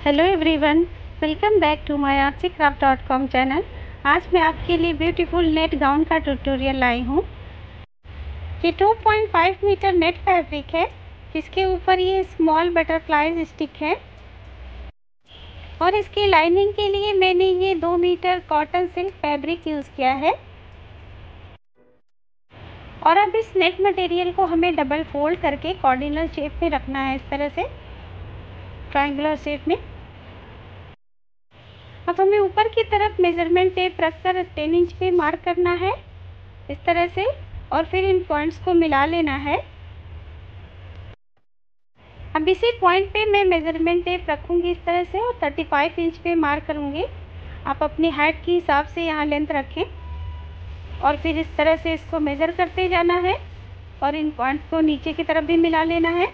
Hello everyone, welcome back to my artsycraft.com channel. आज मैं आपके लिए ब्यूटीफुल नेट गाउन का ट्यूटोरियल लाई हूँ। ये 2.5 मीटर नेट फैब्रिक है, जिसके ऊपर ये स्मॉल बटरफ्लाई स्टिक है और इसकी लाइनिंग के लिए मैंने ये 2 metre cotton silk fabric use किया है। और अब इस नेट मटेरियल को हमें डबल फोल्ड करके कॉर्डिनल शेप में रखना है, इस तरह से ट्रायंगुलर शेप में। अब हमें ऊपर की तरफ मेजरमेंट टेप रखकर 10 इंच पे मार्क करना है, इस तरह से, और फिर इन पॉइंट्स को मिला लेना है। अब इसी पॉइंट पे मैं मेजरमेंट टेप रखूंगी इस तरह से और 35 इंच पे मार्क करूंगी। आप अपनी हाइट के हिसाब से यहाँ लेंथ रखें और फिर इस तरह से इसको मेज़र करते जाना है और इन पॉइंट्स को नीचे की तरफ भी मिला लेना है।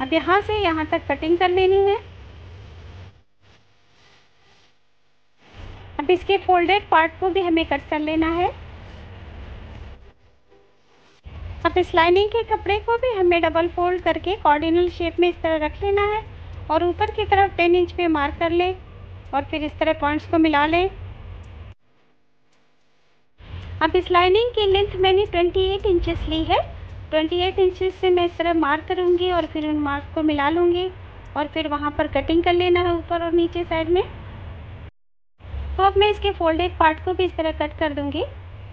अब यहाँ से यहाँ तक कटिंग कर लेनी है। अब इसके फोल्डेड पार्ट को भी हमें कट कर लेना है। अब इस लाइनिंग के कपड़े को भी हमें डबल फोल्ड करके कॉर्डिनल शेप में इस तरह रख लेना है और ऊपर की तरफ 10 इंच पे मार्क कर लें और फिर इस तरह पॉइंट्स को मिला लें। अब इस लाइनिंग की लेंथ मैंने 28 इंचेस ली है। 28 इंचेस से मैं इस तरह मार्क करूँगी और फिर उन मार्क को मिला लूँगी और फिर वहाँ पर कटिंग कर लेना है ऊपर और नीचे साइड में। तो अब मैं इसके फोल्डेड पार्ट को भी इस तरह कट कर दूँगी।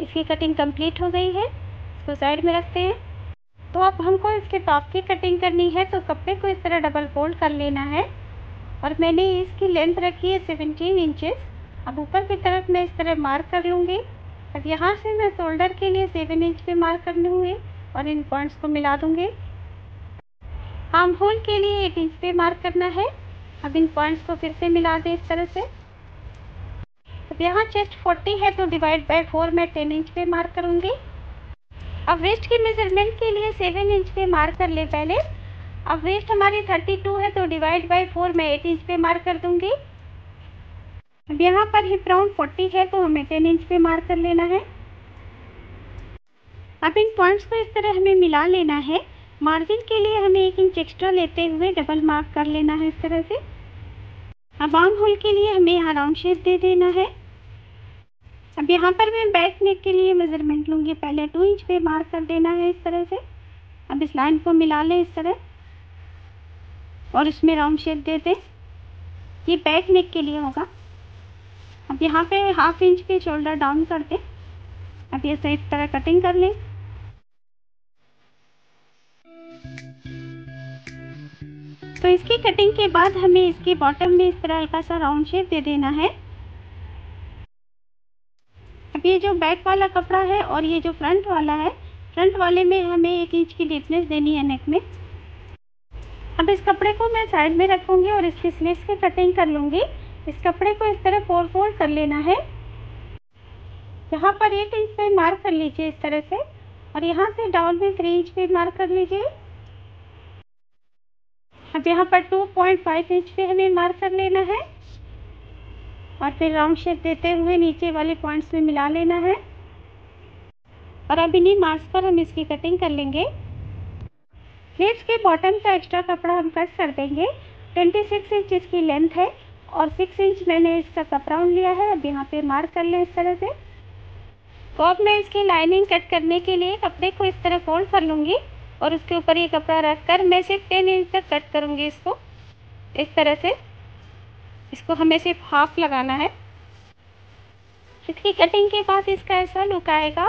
इसकी कटिंग कंप्लीट हो गई है, इसको साइड में रखते हैं। तो अब हमको इसके टॉप की कटिंग करनी है, तो कपड़े को इस तरह डबल फोल्ड कर लेना है और मैंने इसकी लेंथ रखी है 17 इंचेस। अब ऊपर की तरफ मैं इस तरह मार्क कर लूँगी। अब यहाँ से मैं शोल्डर के लिए 7 इंच पे मार्क कर लूँगी और इन पॉइंट्स को मिला दूँगी। आर्म होल के लिए 8 इंच पे मार्क करना है। अब इन पॉइंट्स को फिर से मिला दें इस तरह से। अब यहाँ चेस्ट 40 है, तो डिवाइड बाय 4 मैं 10 इंच पे मार्क करूँगी। अब वेस्ट की मेजरमेंट के लिए 7 इंच पे मार्क कर ले पहले। अब वेस्ट हमारी 32 है, तो डिवाइड बाय 4 मैं 8 इंच पे मार्क कर दूँगी। अब यहाँ पर हिप राउंड 40 है, तो हमें 10 इंच पे मार्क कर लेना है। अब इन पॉइंट्स को इस तरह हमें मिला लेना है। मार्जिन के लिए हमें 1 इंच एक्स्ट्रा लेते हुए डबल मार्क कर लेना है इस तरह से। अब आर्म होल के लिए हमें यहाँ राउंड शेप दे देना है। अब यहाँ पर मैं बैक नेक के लिए मेजरमेंट लूँगी, पहले 2 इंच पे मार्क कर देना है इस तरह से। अब इस लाइन को मिला लें इस तरह और इसमें राउंड शेप दे दें। ये बैक नेक के लिए होगा। अब यहाँ पे 1/2 इंच पे शोल्डर डाउन कर दें। अब ये इस तरह कटिंग कर लें। तो इसकी कटिंग के बाद हमें इसके बॉटम में इस तरह हल्का सा राउंड शेप दे देना है। अब ये जो बैक वाला कपड़ा है और ये जो फ्रंट वाला है, फ्रंट वाले में हमें 1 इंच की डीपनेस देनी है नेक में। अब इस कपड़े को मैं साइड में रखूँगी और इसकी स्लीव्स की कटिंग कर लूँगी। इस कपड़े को इस तरह 4 फोल्ड कर लेना है। यहाँ पर 8 इंच पे मार्क कर लीजिए इस तरह से और यहाँ से डाउन में 3 इंच पे मार्क कर लीजिए। अब यहाँ पर 2.5 इंच पे हमें मार्क कर लेना है और फिर राउंड शेप देते हुए नीचे वाले पॉइंट्स में मिला लेना है और अब इन्हीं मार्क्स पर हम इसकी कटिंग कर लेंगे। स्लीव्स के बॉटम का एक्स्ट्रा कपड़ा हम कट कर देंगे। 26 इंच इसकी लेंथ है और 6 इंच मैंने इसका कपड़ा लिया है। अब यहाँ पे मार्क कर लें इस तरह से। तो अब मैं इसकी लाइनिंग कट करने के लिए कपड़े को इस तरह फोल्ड कर लूँगी और उसके ऊपर ये कपड़ा रखकर मैं सिर्फ 10 इंच तक कट करूँगी इसको, इस तरह से। इसको हमें सिर्फ हाफ लगाना है। इसकी कटिंग के बाद इसका ऐसा लुक आएगा।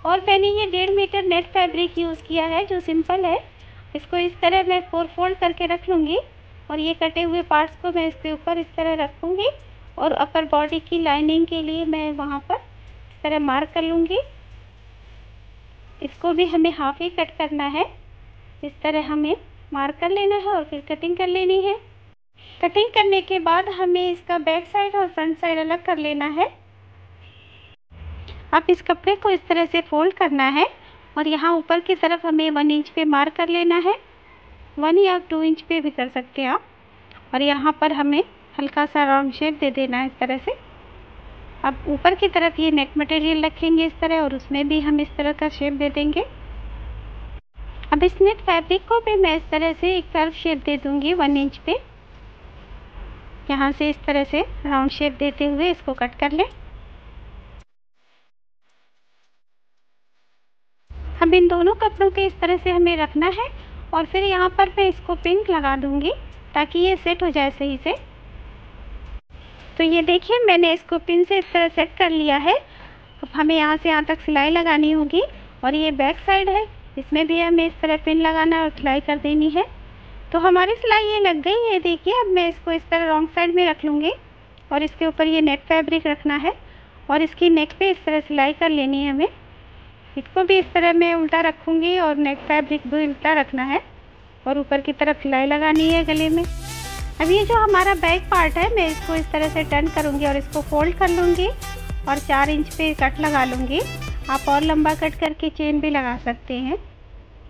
और मैंने ये 1.5 मीटर नेट फैब्रिक यूज़ किया है, जो सिंपल है। इसको इस तरह मैं 4 फोल्ड करके रख लूँगी और ये कटे हुए पार्ट्स को मैं इसके ऊपर इस तरह रखूँगी और अपर बॉडी की लाइनिंग के लिए मैं वहाँ पर इस तरह मार्क कर लूँगी। इसको भी हमें हाफ ही कट करना है, इस तरह हमें मार्क कर लेना है और फिर कटिंग कर लेनी है। कटिंग करने के बाद हमें इसका बैक साइड और फ्रंट साइड अलग कर लेना है। अब इस कपड़े को इस तरह से फोल्ड करना है और यहाँ ऊपर की तरफ हमें 1 इंच पे मार्क कर लेना है। 1 या 2 इंच पे भी कर सकते हैं आप। और यहाँ पर हमें हल्का सा राउंड शेप दे देना है इस तरह से। अब ऊपर की तरफ ये नेट मटेरियल रखेंगे इस तरह और उसमें भी हम इस तरह का शेप दे देंगे। अब इस नेट फैब्रिक को भी मैं इस तरह से एक कर्व शेप दे दूँगी 1 इंच पे। यहाँ से इस तरह से राउंड शेप देते हुए इसको कट कर लें। अब इन दोनों कपड़ों के इस तरह से हमें रखना है और फिर यहाँ पर मैं इसको पिन लगा दूँगी ताकि ये सेट हो जाए सही से। तो ये देखिए मैंने इसको पिन से इस तरह सेट कर लिया है। अब हमें यहाँ से यहाँ तक सिलाई लगानी होगी और ये बैक साइड है, इसमें भी हमें इस तरह पिन लगाना है और सिलाई कर देनी है। तो हमारी सिलाई ये लग गई है। देखिए अब मैं इसको इस तरह रॉन्ग साइड में रख लूँगी और इसके ऊपर ये नेट फैब्रिक रखना है और इसकी नेक पे इस तरह सिलाई कर लेनी है हमें। इसको भी इस तरह मैं उल्टा रखूँगी और नेक फैब्रिक भी उल्टा रखना है और ऊपर की तरफ सिलाई लगानी है गले में। अब ये जो हमारा बैक पार्ट है मैं इसको इस तरह से टर्न करूँगी और इसको फोल्ड कर लूँगी और 4 इंच पे कट लगा लूँगी। आप और लंबा कट करके चेन भी लगा सकते हैं।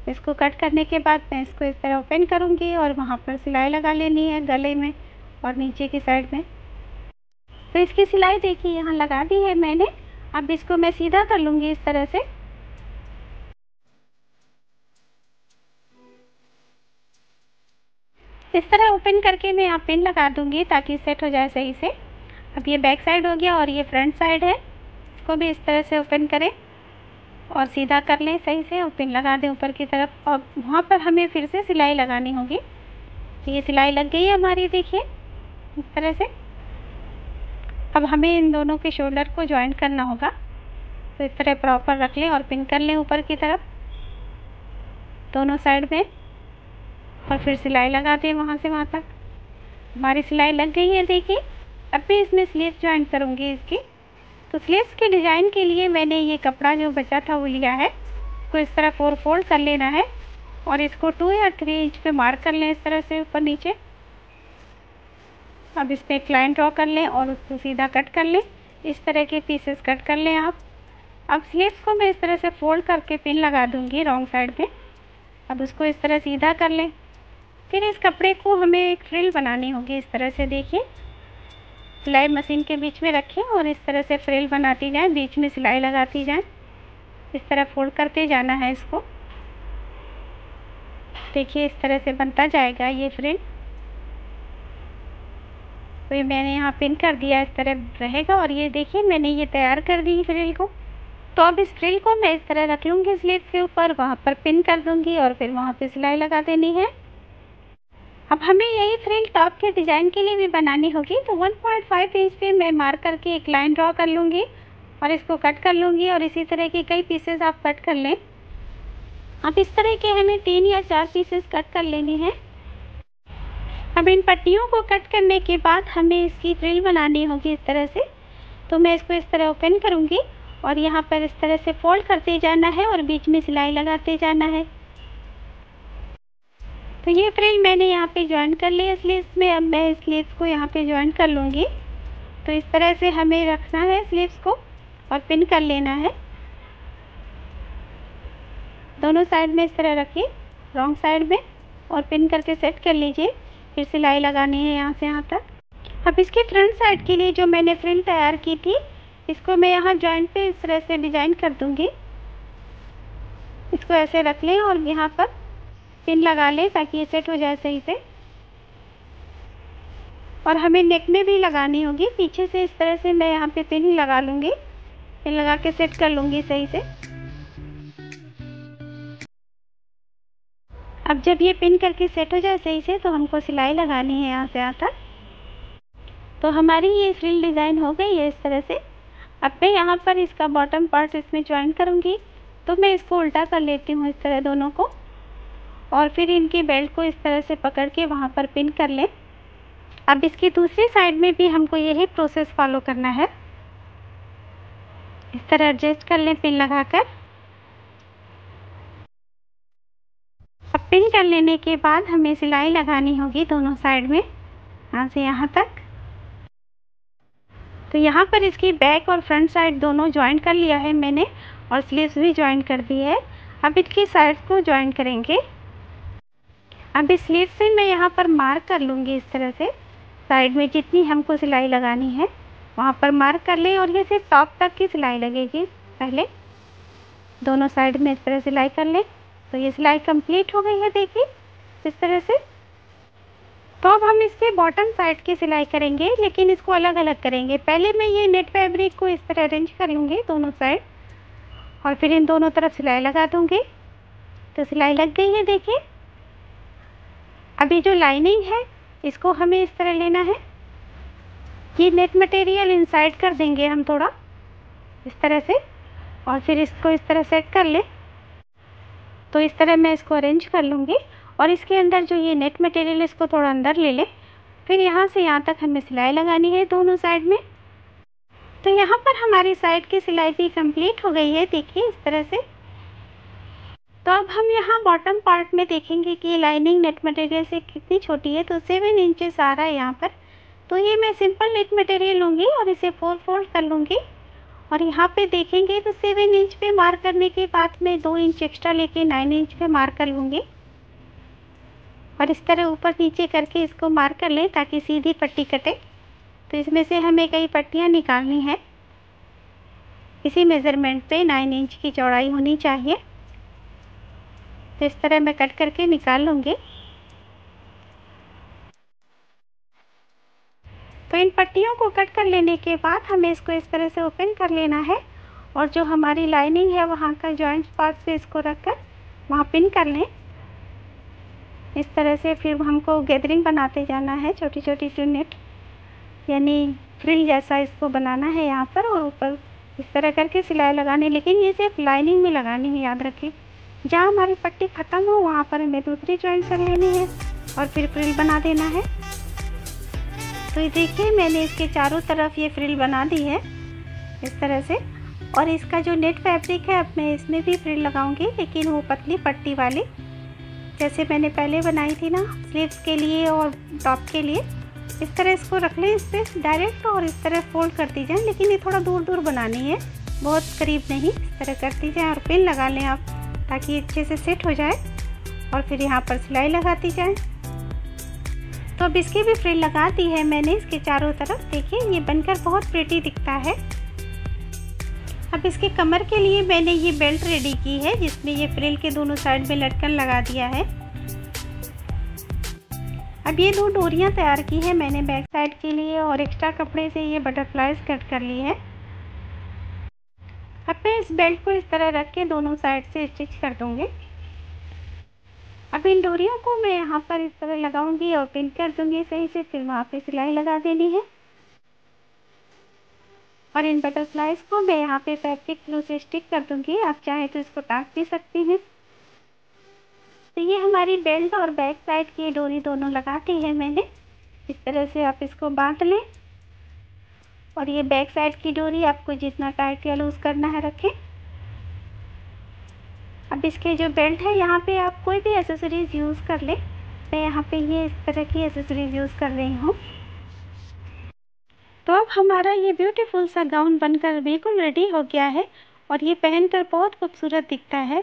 इसको कट करने के बाद मैं इसको इस तरह ओपन करूँगी और वहाँ पर सिलाई लगा लेनी है गले में और नीचे की साइड में। तो इसकी सिलाई देखिए यहाँ लगा दी है मैंने। अब इसको मैं सीधा कर लूँगी इस तरह से। इस तरह ओपन करके मैं यहाँ पिन लगा दूँगी ताकि सेट हो जाए सही से। अब ये बैक साइड हो गया और ये फ्रंट साइड है। इसको भी इस तरह से ओपन करें और सीधा कर लें सही से और पिन लगा दें ऊपर की तरफ और वहाँ पर हमें फिर से सिलाई लगानी होगी। तो ये सिलाई लग गई है हमारी, देखिए इस तरह से। अब हमें इन दोनों के शोल्डर को जॉइंट करना होगा। तो इस तरह प्रॉपर रख लें और पिन कर लें ऊपर की तरफ दोनों साइड में और फिर सिलाई लगा दें वहाँ से वहाँ तक। हमारी सिलाई लग गई है देखिए। अब मैं इसमें स्लीव्स जॉइंट करूँगी इसकी। तो स्लीव्स के डिज़ाइन के लिए मैंने ये कपड़ा जो बचा था वो लिया है। इसको इस तरह 4 फोल्ड कर लेना है और इसको 2 या 3 इंच पे मार्क कर लें इस तरह से ऊपर नीचे। अब इस पर एक लाइन ड्रॉ कर लें और उसको सीधा कट कर लें। इस तरह के पीसेस कट कर लें आप। अब स्लीव्स को मैं इस तरह से फोल्ड करके पिन लगा दूँगी रॉन्ग साइड पे। अब उसको इस तरह सीधा कर लें। फिर इस कपड़े को हमें एक फ्रिल बनानी होगी इस तरह से। देखिए सिलाई मशीन के बीच में रखें और इस तरह से फ्रिल बनाती जाएं, बीच में सिलाई लगाती जाएं। इस तरह फोल्ड करते जाना है इसको। देखिए इस तरह से बनता जाएगा ये फ्रिल। तो ये मैंने यहाँ पिन कर दिया, इस तरह रहेगा। और ये देखिए मैंने ये तैयार कर दी फ्रिल को। तो अब इस फ्रिल को मैं इस तरह रख लूँगी स्लीव्स के ऊपर, वहाँ पर पिन कर दूँगी और फिर वहाँ पे सिलाई लगा देनी है। अब हमें यही फ्रिल टॉप के डिज़ाइन के लिए भी बनानी होगी। तो 1.5 इंच पे मैं मार्क करके एक लाइन ड्रॉ कर लूँगी और इसको कट कर लूँगी और इसी तरह के कई पीसेस आप कट कर लें। अब इस तरह के हमें 3 या 4 पीसेस कट कर लेने हैं। अब इन पट्टियों को कट करने के बाद हमें इसकी फ्रिल बनानी होगी इस तरह से। तो मैं इसको इस तरह ओपन करूँगी और यहाँ पर इस तरह से फोल्ड करते जाना है और बीच में सिलाई लगाते जाना है। तो ये फ्रिल मैंने यहाँ पे जॉइन कर लिया स्लीव्स में। अब मैं स्लीव्स को यहाँ पे जॉइन कर लूँगी। तो इस तरह से हमें रखना है स्लीव्स को और पिन कर लेना है दोनों साइड में। इस तरह रखिए रॉन्ग साइड में और पिन करके सेट कर लीजिए। फिर सिलाई लगानी है यहाँ से यहाँ तक। अब इसके फ्रंट साइड के लिए जो मैंने फ्रिल तैयार की थी इसको मैं यहाँ जॉइंट पे इस तरह से डिज़ाइन कर दूँगी। इसको ऐसे रख लें और यहाँ पर पिन लगा लें ताकि ये सेट हो जाए सही से। और हमें नेक में भी लगानी होगी पीछे से। इस तरह से मैं यहाँ पे पिन लगा लूँगी, पिन लगा के सेट कर लूँगी सही से। अब जब ये पिन करके सेट हो जाए सही से तो हमको सिलाई लगानी है यहाँ से यहाँ तक। तो हमारी ये फ्रिल डिज़ाइन हो गई है इस तरह से। अब मैं यहाँ पर इसका बॉटम पार्ट इसमें जॉइन करूँगी। तो मैं इसको उल्टा कर लेती हूँ इस तरह दोनों को और फिर इनकी बेल्ट को इस तरह से पकड़ के वहाँ पर पिन कर लें। अब इसकी दूसरी साइड में भी हमको यही प्रोसेस फॉलो करना है। इस तरह एडजस्ट कर लें पिन लगाकर। अब पिन कर लेने के बाद हमें सिलाई लगानी होगी दोनों साइड में यहाँ से यहाँ तक। तो यहाँ पर इसकी बैक और फ्रंट साइड दोनों ज्वाइन कर लिया है मैंने और स्लीव्स भी ज्वाइन कर दी है। अब इसकी साइड्स को ज्वाइन करेंगे। अब इस स्लीव से मैं यहाँ पर मार्क कर लूँगी इस तरह से। साइड में जितनी हमको सिलाई लगानी है वहाँ पर मार्क कर लें और ये सिर्फ टॉप तक की सिलाई लगेगी। पहले दोनों साइड में इस तरह सिलाई कर लें। तो ये सिलाई कंप्लीट हो गई है देखिए इस तरह से। तो अब हम इसके बॉटम साइड की सिलाई करेंगे, लेकिन इसको अलग अलग करेंगे। पहले मैं ये नेट फैब्रिक को इस तरह अरेंज कर लूँगी दोनों साइड, और फिर इन दोनों तरफ सिलाई लगा दूँगी। तो सिलाई लग गई है, देखिए। अभी जो लाइनिंग है इसको हमें इस तरह लेना है। ये नेट मटेरियल इनसाइड कर देंगे हम थोड़ा इस तरह से, और फिर इसको इस तरह सेट कर ले। तो इस तरह मैं इसको अरेंज कर लूँगी, और इसके अंदर जो ये नेट मटेरियल इसको थोड़ा अंदर ले लें। फिर यहाँ से यहाँ तक हमें सिलाई लगानी है दोनों साइड में। तो यहाँ पर हमारी साइड की सिलाई भी कंप्लीट हो गई है, देखिए इस तरह से। तो अब हम यहाँ बॉटम पार्ट में देखेंगे कि लाइनिंग नेट मटेरियल से कितनी छोटी है। तो 7 इंचेस आ रहा है यहाँ पर। तो ये मैं सिंपल नेट मटेरियल लूँगी और इसे 4 फोल्ड कर लूँगी, और यहाँ पे देखेंगे तो 7 इंच पे मार्क करने के बाद मैं 2 इंच एक्स्ट्रा लेके 9 इंच पे मार्क कर लूँगी, और इस तरह ऊपर नीचे करके इसको मार्क कर लें ताकि सीधी पट्टी कटे। तो इसमें से हमें कई पट्टियाँ निकालनी है। इसी मेज़रमेंट पे 9 इंच की चौड़ाई होनी चाहिए। तो इस तरह मैं कट करके निकाल लूँगी। तो इन पट्टियों को कट कर लेने के बाद हमें इसको इस तरह से ओपन कर लेना है, और जो हमारी लाइनिंग है वहाँ का जॉइंट पार्ट पे इसको रखकर वहाँ पिन कर लें इस तरह से। फिर हमको गैदरिंग बनाते जाना है, छोटी छोटी यूनिट यानी फ्रिल जैसा इसको बनाना है यहाँ पर, और ऊपर इस तरह करके सिलाई लगानी। लेकिन ये सिर्फ लाइनिंग में लगानी है, याद रखें। जहाँ हमारी पट्टी ख़त्म हो वहाँ पर हमें दूसरी जॉइंट कर लेनी है और फिर फ्रिल बना देना है। तो ये देखिए मैंने इसके चारों तरफ ये फ्रिल बना दी है इस तरह से। और इसका जो नेट फैब्रिक है अब मैं इसमें भी फ्रिल लगाऊंगी, लेकिन वो पतली पट्टी वाली जैसे मैंने पहले बनाई थी ना स्लीव्स के लिए और टॉप के लिए। इस तरह इसको रख लें इस पर डायरेक्ट, और इस तरह फोल्ड करती जाएँ। लेकिन ये थोड़ा दूर दूर बनानी है, बहुत करीब नहीं। इस तरह करती जाएँ और पिन लगा लें आप ताकि अच्छे से सेट हो जाए, और फिर यहाँ पर सिलाई लगाती जाएँ। तो अब इसकी भी फ्रिल लगा दी है मैंने इसके चारों तरफ। देखिए ये बनकर बहुत प्रिटी दिखता है। अब इसके कमर के लिए मैंने ये बेल्ट रेडी की है, जिसमें ये फ्रिल के दोनों साइड में लटकन लगा दिया है। अब ये 2 डोरियां तैयार की है मैंने बैक साइड के लिए, और एक्स्ट्रा कपड़े से ये बटरफ्लाइज कट कर ली है। अब मैं इस बेल्ट को इस तरह रख के दोनों साइड से स्टिच कर दूंगी। अब इन डोरियों को मैं यहाँ पर इस तरह लगाऊंगी और पिन कर दूंगी सही से। फिर वहाँ पे सिलाई लगा देनी है, और इन बटरफ्लाइज को मैं यहाँ पे फैब्रिक ग्लू से स्टिक कर दूंगी। आप चाहें तो इसको टाँक भी सकती हैं। तो ये हमारी बेल्ट और बैक साइड की डोरी दोनों लगा दी है मैंने। इस तरह से आप इसको बांध लें, और ये बैक साइड की डोरी आपको जितना टाइट या लूज़ करना है रखें। अब इसके जो बेल्ट है यहाँ पे आप कोई भी एसेसरीज़ यूज़ कर लें। मैं यहाँ पे ये इस तरह की एसेसरीज़ यूज़ कर रही हूँ। तो अब हमारा ये ब्यूटीफुल सा गाउन बनकर बिल्कुल रेडी हो गया है, और ये पहनकर बहुत खूबसूरत दिखता है।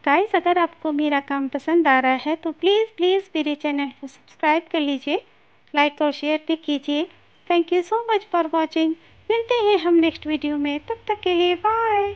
गाइस अगर आपको मेरा काम पसंद आ रहा है तो प्लीज़ मेरे चैनल को सब्सक्राइब कर लीजिए, लाइक और शेयर भी कीजिए। Thank you so much for watching. मिलते हैं हम नेक्स्ट वीडियो में, तब तक के लिए बाय।